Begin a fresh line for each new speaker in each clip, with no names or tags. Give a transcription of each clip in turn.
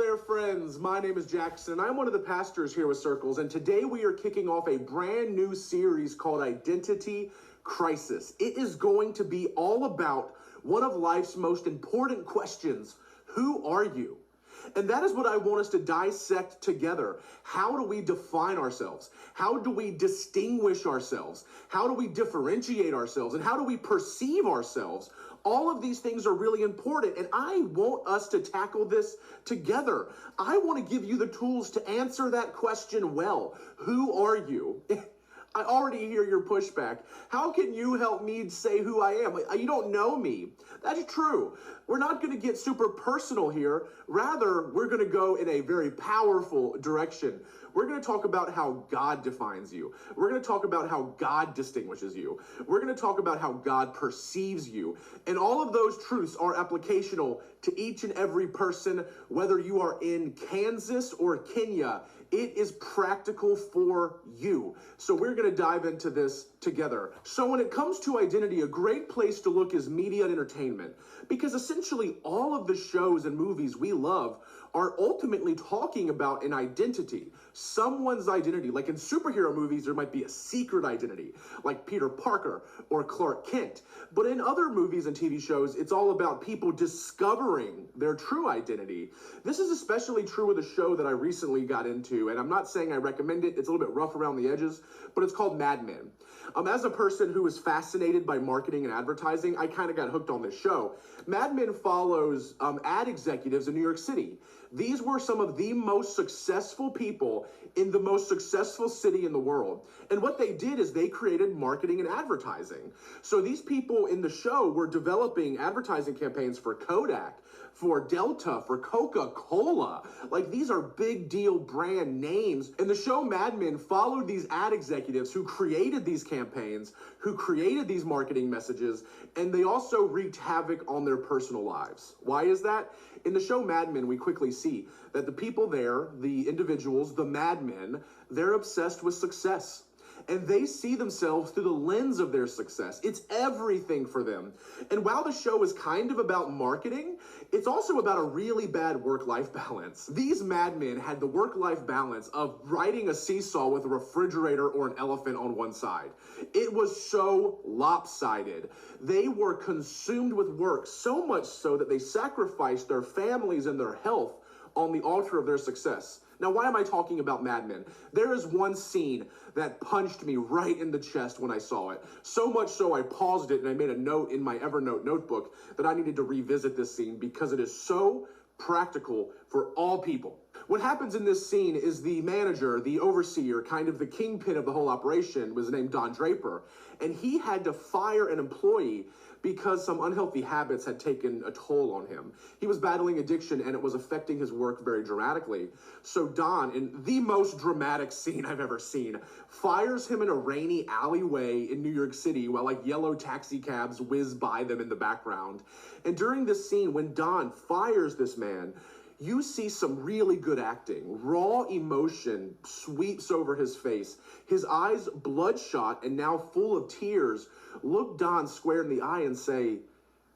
there, friends. My name is Jackson, and I'm one of the pastors here with Circles, and today we are kicking off a brand new series called Identity Crisis. It is going to be all about one of life's most important questions: who are you? And that is what I want us to dissect together. How do we define ourselves? How do we distinguish ourselves? How do we differentiate ourselves? And how do we perceive ourselves? All of these things are really important, and I want us to tackle this together. I want to give you the tools to answer that question well. Who are you? I already hear your pushback. How can you help me say who I am? You don't know me. That's true. We're not going to get super personal here. Rather, we're going to go in a very powerful direction. We're going to talk about how God defines you. We're going to talk about how God distinguishes you. We're going to talk about how God perceives you. And all of those truths are applicational to each and every person, whether you are in Kansas or Kenya. It is practical for you. So we're going to dive into this together. So when it comes to identity, a great place to look is media and entertainment, because essentially all of the shows and movies we love are ultimately talking about an identity, someone's identity. Like in superhero movies, there might be a secret identity, like Peter Parker or Clark Kent. But in other movies and TV shows, it's all about people discovering their true identity. This is especially true with a show that I recently got into, and I'm not saying I recommend it. It's a little bit rough around the edges, but it's called Mad Men. As a person who is fascinated by marketing and advertising, I kind of got hooked on this show. Mad Men follows ad executives in New York City. These were some of the most successful people in the most successful city in the world. And what they did is they created marketing and advertising. So these people in the show were developing advertising campaigns for Kodak, for Delta, for Coca-Cola. Like, these are big deal brand names. And the show Mad Men followed these ad executives who created these campaigns, who created these marketing messages, and they also wreaked havoc on their personal lives. Why is that? In the show Mad Men, we quickly see that the people there, the individuals, the madmen, they're obsessed with success. And they see themselves through the lens of their success. It's everything for them. And while the show is kind of about marketing, it's also about a really bad work-life balance. These madmen had the work-life balance of riding a seesaw with a refrigerator or an elephant on one side. It was so lopsided. They were consumed with work, so much so that they sacrificed their families and their health on the altar of their success. Now, why am I talking about Mad Men? There is one scene that punched me right in the chest when I saw it. So much so I paused it and I made a note in my Evernote notebook that I needed to revisit this scene because it is so practical for all people. What happens in this scene is the manager, the overseer, kind of the kingpin of the whole operation, was named Don Draper, and he had to fire an employee because some unhealthy habits had taken a toll on him. He was battling addiction and it was affecting his work very dramatically. So Don, in the most dramatic scene I've ever seen, fires him in a rainy alleyway in New York City while like yellow taxi cabs whiz by them in the background. And during this scene, when Don fires this man, you see some really good acting. Raw emotion sweeps over his face. His eyes, bloodshot and now full of tears, look Don square in the eye and say,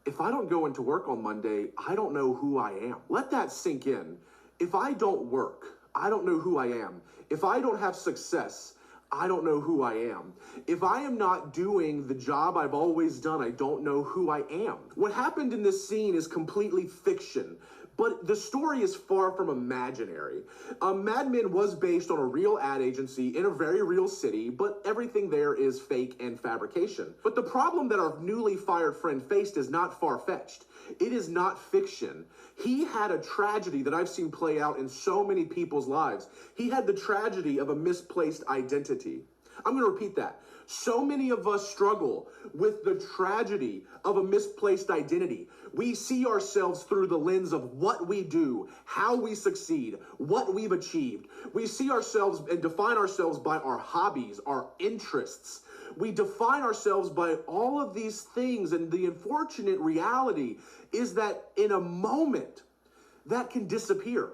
"If I don't go into work on Monday, I don't know who I am." Let that sink in. If I don't work, I don't know who I am. If I don't have success, I don't know who I am. If I am not doing the job I've always done, I don't know who I am. What happened in this scene is completely fiction, but the story is far from imaginary. Mad Men was based on a real ad agency in a very real city, but everything there is fake and fabrication. But the problem that our newly fired friend faced is not far-fetched. It is not fiction. He had a tragedy that I've seen play out in so many people's lives. He had the tragedy of a misplaced identity. I'm going to repeat that. So many of us struggle with the tragedy of a misplaced identity. We see ourselves through the lens of what we do, how we succeed, what we've achieved. We see ourselves and define ourselves by our hobbies, our interests. We define ourselves by all of these things, and the unfortunate reality is that in a moment, that can disappear.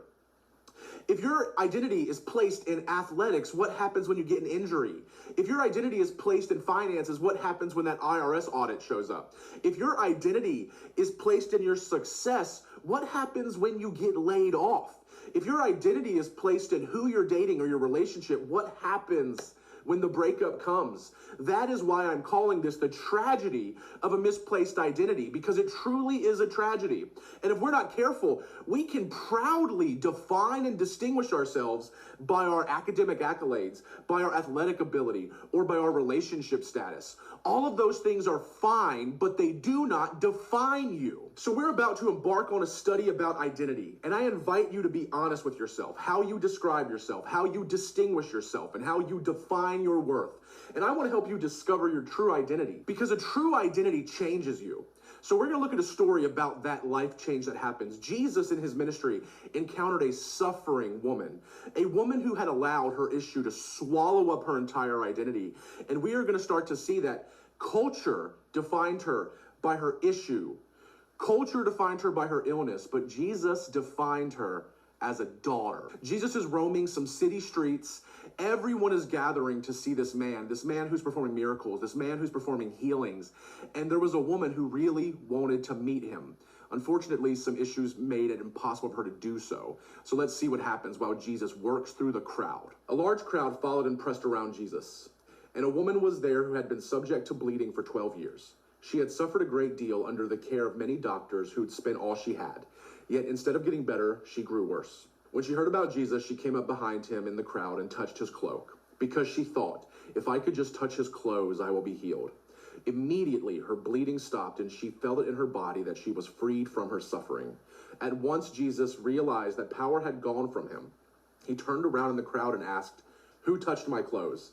If your identity is placed in athletics, what happens when you get an injury? If your identity is placed in finances, what happens when that IRS audit shows up? If your identity is placed in your success, What happens when you get laid off? If your identity is placed in who you're dating or your relationship, what happens when the breakup comes? That is why I'm calling this the tragedy of a misplaced identity, because it truly is a tragedy. And if we're not careful, we can proudly define and distinguish ourselves by our academic accolades, by our athletic ability, or by our relationship status. All of those things are fine, but they do not define you. So we're about to embark on a study about identity, and I invite you to be honest with yourself, how you describe yourself, how you distinguish yourself, and how you define your worth. And I want to help you discover your true identity, because a true identity changes you. So we're going to look at a story about that life change that happens. Jesus in his ministry encountered a suffering woman, a woman who had allowed her issue to swallow up her entire identity. And we are going to start to see that culture defined her by her issue. Culture defined her by her illness, but Jesus defined her as a daughter. Jesus is roaming some city streets. Everyone is gathering to see this man who's performing miracles, this man who's performing healings. And there was a woman who really wanted to meet him. Unfortunately, some issues made it impossible for her to do so. So let's see what happens while Jesus works through the crowd. A large crowd followed and pressed around Jesus. And a woman was there who had been subject to bleeding for 12 years. She had suffered a great deal under the care of many doctors who'd spent all she had. Yet instead of getting better, she grew worse. When she heard about Jesus, she came up behind him in the crowd and touched his cloak, because she thought, if I could just touch his clothes, I will be healed. Immediately, her bleeding stopped, and she felt it in her body that she was freed from her suffering. At once, Jesus realized that power had gone from him. He turned around in the crowd and asked, "Who touched my clothes?"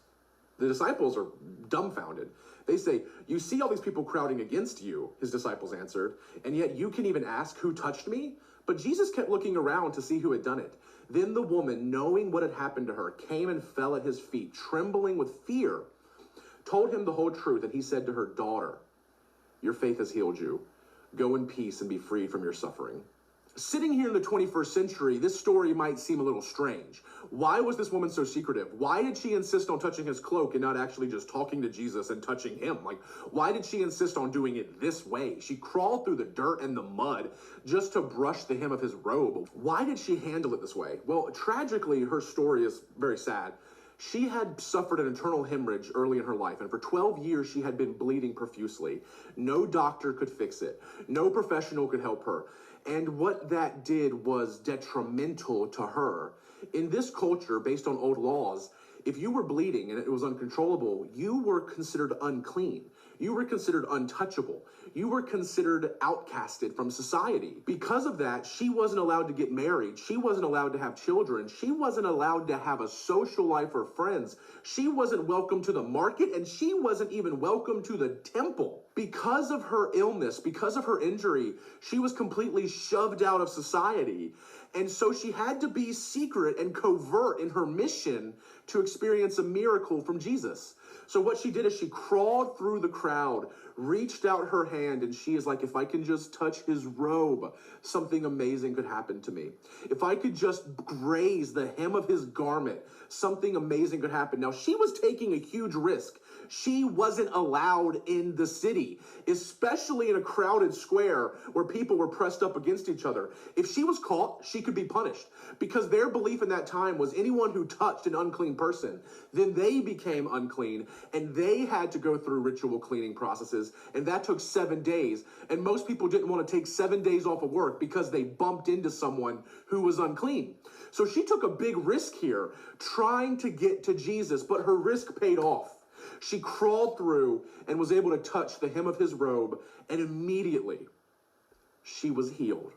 The disciples are dumbfounded. They say, "You see all these people crowding against you," his disciples answered, "and yet you can even ask, 'Who touched me?'" But Jesus kept looking around to see who had done it. Then the woman, knowing what had happened to her, came and fell at his feet, trembling with fear, told him the whole truth, and he said to her, "Daughter, your faith has healed you. Go in peace and be freed from your suffering." Sitting here in the 21st century, this story might seem a little strange. Why was this woman so secretive? Why did she insist on touching his cloak and not actually just talking to Jesus and touching him? Like, why did she insist on doing it this way? She crawled through the dirt and the mud just to brush the hem of his robe. Why did she handle it this way? Well, tragically, her story is very sad. She had suffered an internal hemorrhage early in her life, and for 12 years she had been bleeding profusely. No doctor could fix it. No professional could help her. And what that did was detrimental to her. In this culture, based on old laws, if you were bleeding and it was uncontrollable, you were considered unclean. You were considered untouchable. You were considered outcasted from society. Because of that, she wasn't allowed to get married. She wasn't allowed to have children. She wasn't allowed to have a social life or friends. She wasn't welcome to the market, and she wasn't even welcome to the temple. Because of her illness, because of her injury, she was completely shoved out of society. And so she had to be secret and covert in her mission to experience a miracle from Jesus. So what she did is she crawled through the crowd, reached out her hand, and she is like, if I can just touch his robe, something amazing could happen to me. If I could just graze the hem of his garment, something amazing could happen. Now, she was taking a huge risk. She wasn't allowed in the city, especially in a crowded square where people were pressed up against each other. If she was caught, she could be punished, because their belief in that time was anyone who touched an unclean person, then they became unclean, and they had to go through ritual cleaning processes, and that took 7 days. And most people didn't want to take 7 days off of work because they bumped into someone who was unclean. So she took a big risk here, trying to get to Jesus, but her risk paid off. She crawled through and was able to touch the hem of his robe, and immediately she was healed.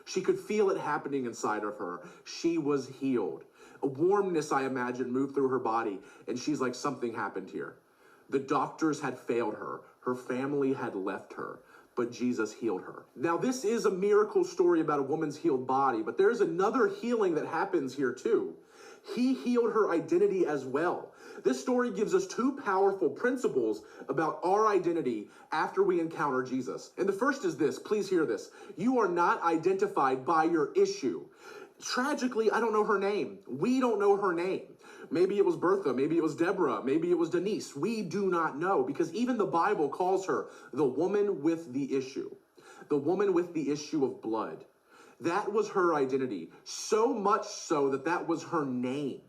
She could feel it happening inside of her. She was healed. A warmness, I imagine, moved through her body, and she's like, something happened here. The doctors had failed her. Her family had left her, but Jesus healed her. Now, this is a miracle story about a woman's healed body, but there's another healing that happens here too. He healed her identity as well. This story gives us two powerful principles about our identity after we encounter Jesus. And the first is this, please hear this. You are not identified by your issue. Tragically, I don't know her name. We don't know her name. Maybe it was Bertha, maybe it was Deborah, maybe it was Denise. We do not know, because even the Bible calls her the woman with the issue. The woman with the issue of blood. That was her identity. So much so that that was her name.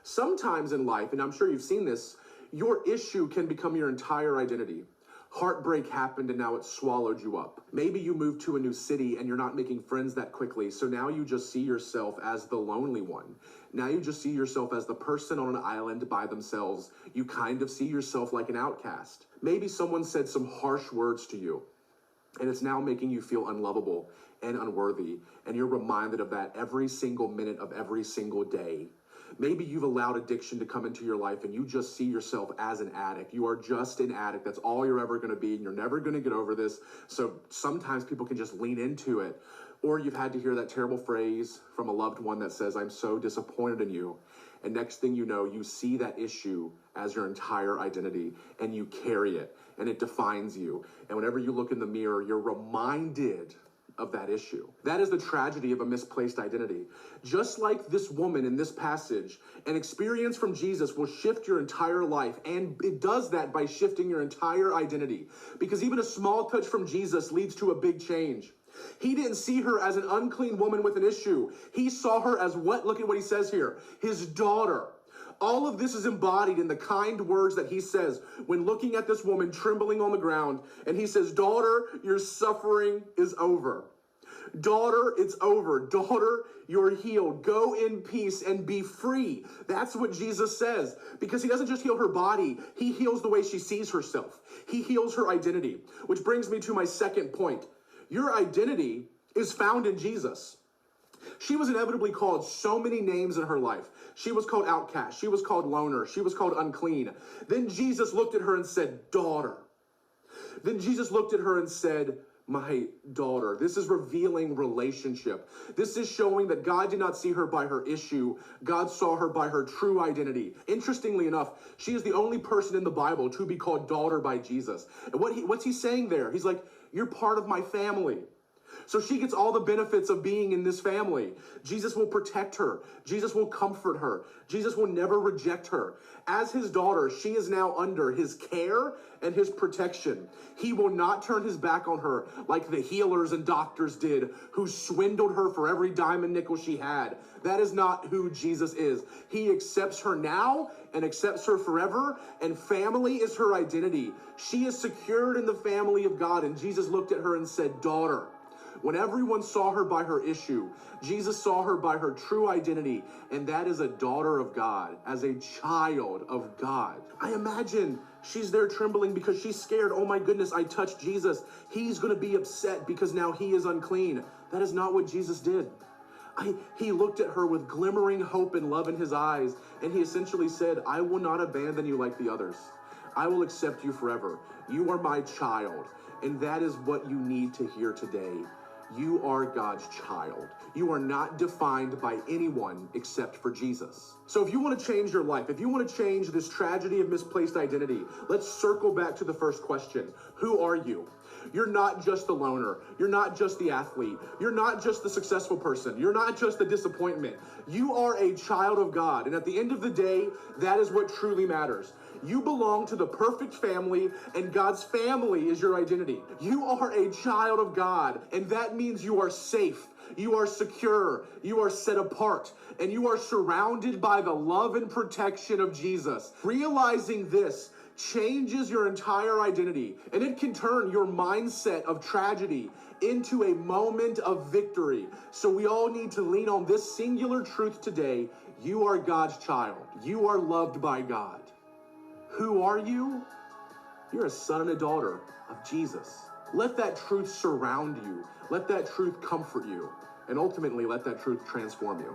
Sometimes in life, and I'm sure you've seen this, your issue can become your entire identity. Heartbreak happened and now it swallowed you up. Maybe you moved to a new city and you're not making friends that quickly, so now you just see yourself as the lonely one. Now you just see yourself as the person on an island by themselves. You kind of see yourself like an outcast. Maybe someone said some harsh words to you, and it's now making you feel unlovable and unworthy, and you're reminded of that every single minute of every single day. Maybe you've allowed addiction to come into your life and you just see yourself as an addict. You are just an addict. That's all you're ever going to be, and you're never going to get over this. So sometimes people can just lean into it. Or you've had to hear that terrible phrase from a loved one that says, "I'm so disappointed in you." And next thing you know, you see that issue as your entire identity and you carry it and it defines you. And whenever you look in the mirror, you're reminded of that issue. That is the tragedy of a misplaced identity. Just like this woman in this passage, an experience from Jesus will shift your entire life, and it does that by shifting your entire identity. Because even a small touch from Jesus leads to a big change. He didn't see her as an unclean woman with an issue. He saw her as what? Look at what he says here. His daughter. All of this is embodied in the kind words that he says when looking at this woman trembling on the ground. And he says, "Daughter, your suffering is over. Daughter, it's over. Daughter, you're healed. Go in peace and be free." That's what Jesus says, because he doesn't just heal her body. He heals the way she sees herself. He heals her identity, which brings me to my second point. Your identity is found in Jesus. She was inevitably called so many names in her life. She was called outcast. She was called loner. She was called unclean. Then Jesus looked at her and said, "Daughter." Then Jesus looked at her and said, "My daughter." This is revealing relationship. This is showing that God did not see her by her issue. God saw her by her true identity. Interestingly enough, she is the only person in the Bible to be called daughter by Jesus. And what's he saying there? He's like, "You're part of my family." So she gets all the benefits of being in this family. Jesus will protect her. Jesus will comfort her. Jesus will never reject her. As his daughter, she is now under his care and his protection. He will not turn his back on her like the healers and doctors did, who swindled her for every dime and nickel she had. That is not who Jesus is. He accepts her now and accepts her forever, and family is her identity. She is secured in the family of God, and Jesus looked at her and said, "Daughter." When everyone saw her by her issue, Jesus saw her by her true identity, and that is a daughter of God, as a child of God. I imagine she's there trembling because she's scared. "Oh my goodness, I touched Jesus. He's going to be upset because now he is unclean." That is not what Jesus did. He looked at her with glimmering hope and love in his eyes, and he essentially said, "I will not abandon you like the others. I will accept you forever. You are my child." And that is what you need to hear today. You are God's child. You are not defined by anyone except for Jesus. So if you want to change your life, if you want to change this tragedy of misplaced identity, let's circle back to the first question. Who are you? You're not just the loner. You're not just the athlete. You're not just the successful person. You're not just the disappointment. You are a child of God. And at the end of the day, that is what truly matters. You belong to the perfect family, and God's family is your identity. You are a child of God, and that means you are safe, you are secure, you are set apart, and you are surrounded by the love and protection of Jesus. Realizing this changes your entire identity, and it can turn your mindset of tragedy into a moment of victory. So we all need to lean on this singular truth today. You are God's child. You are loved by God. Who are you? You're a son and a daughter of Jesus. Let that truth surround you. Let that truth comfort you. And ultimately, let that truth transform you.